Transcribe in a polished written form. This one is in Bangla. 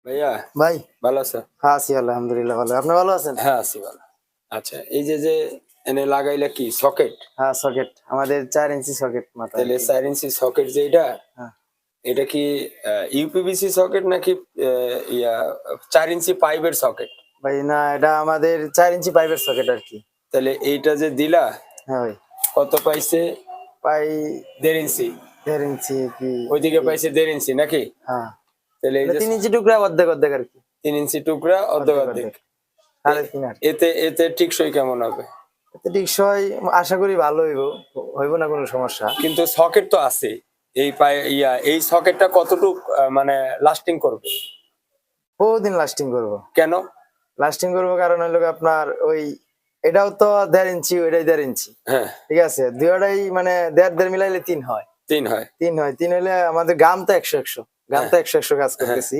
ভাইয়া ভাই। ভালো আছো? হ্যাঁ আছি আলহামদুলিল্লাহ ভালো। আপনি ভালো আছেন? হ্যাঁ আছি ভালো। আচ্ছা এই যে এনে লাগাইলা কি সকেট? হ্যাঁ সকেট আমাদের 4 ইঞ্চি সকেট মাথা আর তাহলে কি। 4 ইঞ্চি সকেট যেটা হ্যাঁ এটা কি ইউপিভিসি সকেট নাকি ইয়া 4 ইঞ্চি পাইপের সকেট? ভাই না, এটা আমাদের 4 ইঞ্চি পাইপের সকেট আর কি। তাহলে এইটা যে দিলা হ্যাঁ ভাই। কত পাইছে? প্রায় 1.5 ইঞ্চি। 1.5 ইঞ্চি কি। ওইদিকে পাইছে 1.5 ইঞ্চি নাকি? হ্যাঁ তাহলে এই এটা যে 3 ইঞ্চি টুকরা অর্ধেক অর্ধেক আর কি। 3 ইঞ্চি টুকরা অর্ধেক অর্ধেক অর্ধেক। অর্ধেক 3.5 আর কি। এতে এতে টিকসই কেমন হবে? এতে টিকসই আশা করি ভালো হইব না কোনো সমস্যা। কিন্তু সকেট তো আছে এই এই সকেটটা কতটুক মানে লাস্টিং করবে? বহুদিন লাস্টিং করব। কেন? লাস্টিং করব কারণ হলো আপনার ওই এটাও তো 1.5 ইঞ্চি ওইটাই 1.5 ইঞ্চি। হ্যাঁ ঠিক আছে, দুইটাই মানে 1.5 মিলাইলে 3 হয়। 3 হয়। 3 হয়, 3 হলে আমাদের গাম তো 100 গাম হ্যাঁ তো 100 কাজ হ্যাঁ করতেছি।